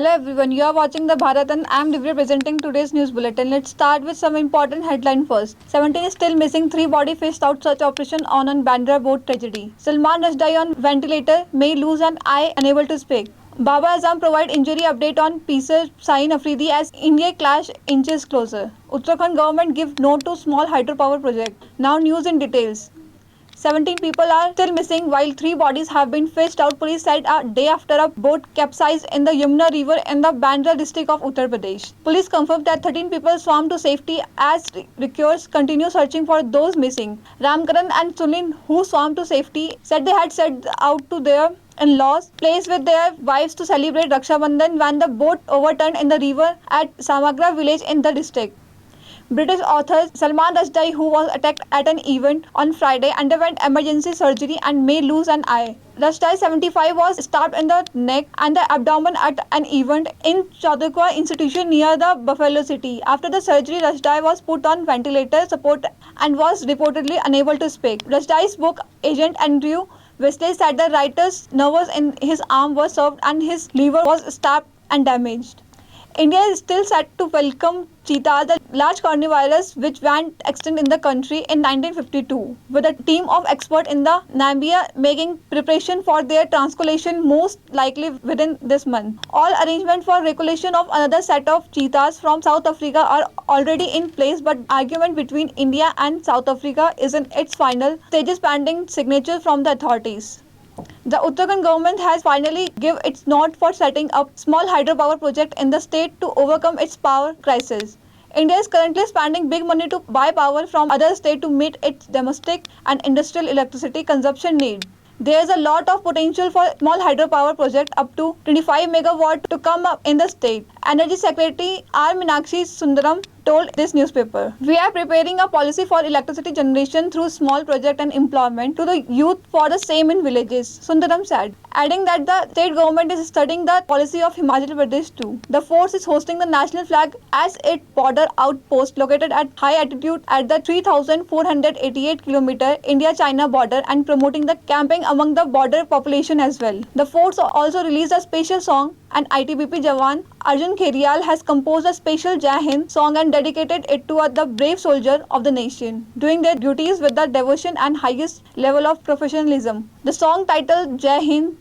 Hello everyone, you are watching the Bharat and I am Divya presenting today's news bulletin. Let's start with some important headline first. 17 is still missing, 3 body fished out search operation on Bandra boat tragedy. Salman Rushdie on ventilator, may lose an eye, unable to speak. Baba Azam provide injury update on Peacer Sain Afridi as India clash inches closer. Uttarakhand government give no to small hydropower project. Now news in details. 17 people are still missing while 3 bodies have been fished out, police said a day after a boat capsized in the Yamuna river in the Bandra district of Uttar Pradesh. Police confirmed that 13 people swam to safety as rescuers continue searching for those missing. Ramkaran and Sunil, who swam to safety, said they had set out to their in-laws' place with their wives to celebrate Raksha Bandhan when the boat overturned in the river at Samagra village in the district. British author Salman Rushdie, who was attacked at an event on Friday, underwent emergency surgery and may lose an eye. Rushdie, 75, was stabbed in the neck and the abdomen at an event in Chautauqua Institution near the Buffalo City. After the surgery, Rushdie was put on ventilator support and was reportedly unable to speak. Rushdie's book agent Andrew Wesley said the writer's nerves in his arm were severed and his liver was stabbed and damaged. India is still set to welcome cheetah, the large carnivorous which went extinct in the country in 1952, with a team of experts in the Namibia making preparation for their transcolation most likely within this month. All arrangements for recollection of another set of cheetahs from South Africa are already in place, but argument between India and South Africa is in its final stages pending signatures from the authorities. The Uttarakhand government has finally given its nod for setting up small hydropower project in the state to overcome its power crisis. India is currently spending big money to buy power from other states to meet its domestic and industrial electricity consumption need. There is a lot of potential for small hydropower project up to 25 megawatt to come up in the state. Energy Secretary R. Meenakshi Sundaram told this newspaper. We are preparing a policy for electricity generation through small project and employment to the youth for the same in villages, Sundaram said, adding that the state government is studying the policy of Himachal Pradesh too. The force is hosting the national flag as its border outpost located at high altitude at the 3,488 km India-China border and promoting the camping among the border population as well. The force also released a special song and ITBP Jawan Arjun Kherial has composed a special Jai Hind song and dedicated it to the brave soldier of the nation, doing their duties with the devotion and highest level of professionalism. The song titled Jai Hind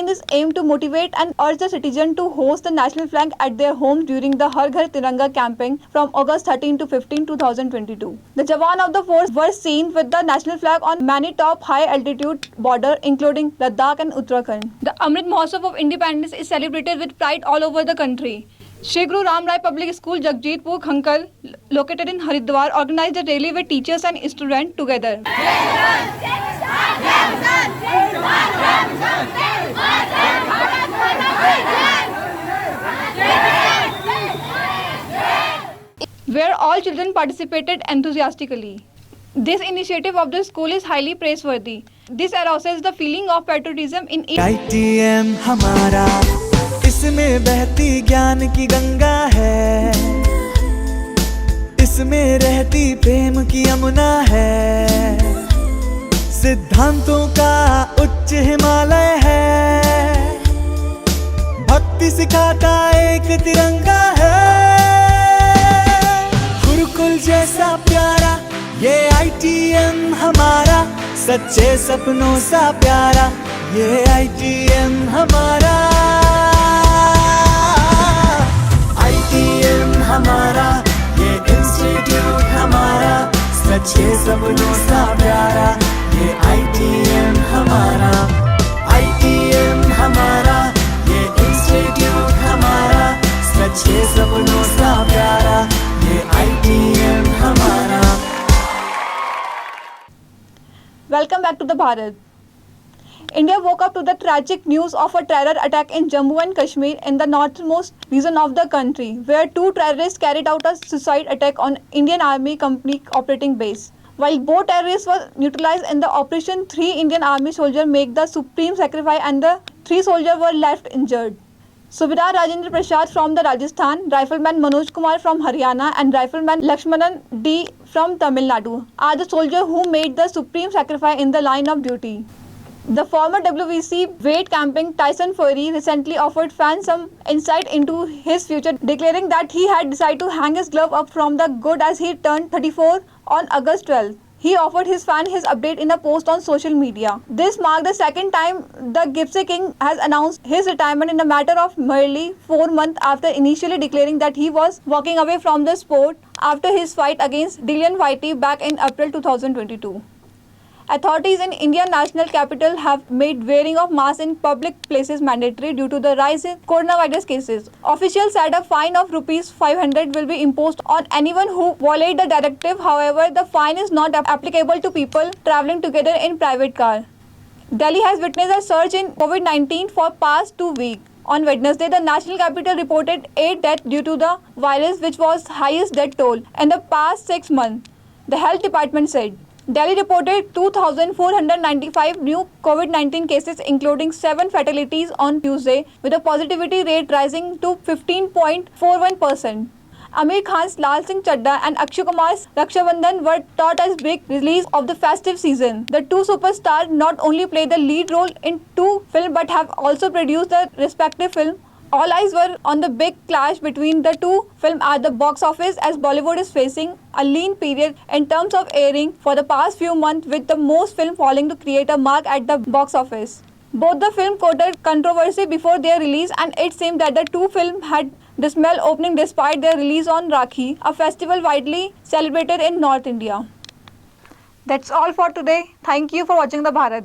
is aimed to motivate and urge the citizen to host the national flag at their home during the Har Ghar Tiranga campaign from August 13 to 15, 2022. The Jawan of the force were seen with the national flag on many top high altitude border including Ladakh and Uttarakhand. The Amrit Mahotsav of Independence is celebrated with pride all over the country. Shri Guru Ram Rai Public School, Jagjitpur, Khankal, located in Haridwar, organized a rally with teachers and students together. Where all children participated enthusiastically. This initiative of the school is highly praiseworthy. This arouses the feeling of patriotism in ITM हमारा, इसमें बहती ज्ञान की गंगा है, इसमें रहती प्रेम की यमुना है, सिद्धांतों का उच्च हिमालय है, भक्ति सिखाता एक तिरंगा है, गुरुकुल जैसा प्यारा ये ITM हमारा, सच्चे सपनों सा प्यारा ये ITM हमारा, ITM हमारा ये इंस्टीट्यूट हमारा, सच्चे सपनों सा प्यारा ये ITM हमारा, ITM हमारा ये इंस्टीट्यूट हमारा, सच्चे सपनों सा प्यारा ये ITM हमारा. Welcome back to the Bharat. India woke up to the tragic news of a terror attack in Jammu and Kashmir in the northmost region of the country, where 2 terrorists carried out a suicide attack on Indian Army Company operating base. While both terrorists were neutralized in the operation, 3 Indian Army soldiers made the supreme sacrifice and the 3 soldiers were left injured. Subedar Rajendra Prasad from the Rajasthan, Rifleman Manoj Kumar from Haryana and Rifleman Lakshmanan D from Tamil Nadu are the soldiers who made the supreme sacrifice in the line of duty. The former WBC weight champion Tyson Fury recently offered fans some insight into his future, declaring that he had decided to hang his glove up from the good as he turned 34 on August 12th. He offered his fan his update in a post on social media. This marked the second time the Gypsy King has announced his retirement in a matter of merely 4 months after initially declaring that he was walking away from the sport after his fight against Dillian Whyte back in April 2022. Authorities in Indian national capital have made wearing of masks in public places mandatory due to the rise in coronavirus cases. Officials said a fine of rupees 500 will be imposed on anyone who violate the directive. However, the fine is not applicable to people traveling together in private car. Delhi has witnessed a surge in COVID-19 for past 2 weeks. On Wednesday, the national capital reported 8 deaths due to the virus, which was highest death toll in the past 6 months, the health department said. Delhi reported 2,495 new COVID-19 cases, including 7 fatalities on Tuesday, with a positivity rate rising to 15.41%. Amir Khan's Lal Singh Chadda and Akshay Kumar's Raksha Bandhan were taught as big release of the festive season. The two superstars not only play the lead role in 2 films but have also produced the respective film. All eyes were on the big clash between the two films at the box office, as Bollywood is facing a lean period in terms of airing for the past few months, with the most films falling to create a mark at the box office. Both the films courted controversy before their release, and it seemed that the two films had dismal opening despite their release on Rakhi, a festival widely celebrated in North India. That's all for today. Thank you for watching the Bharat.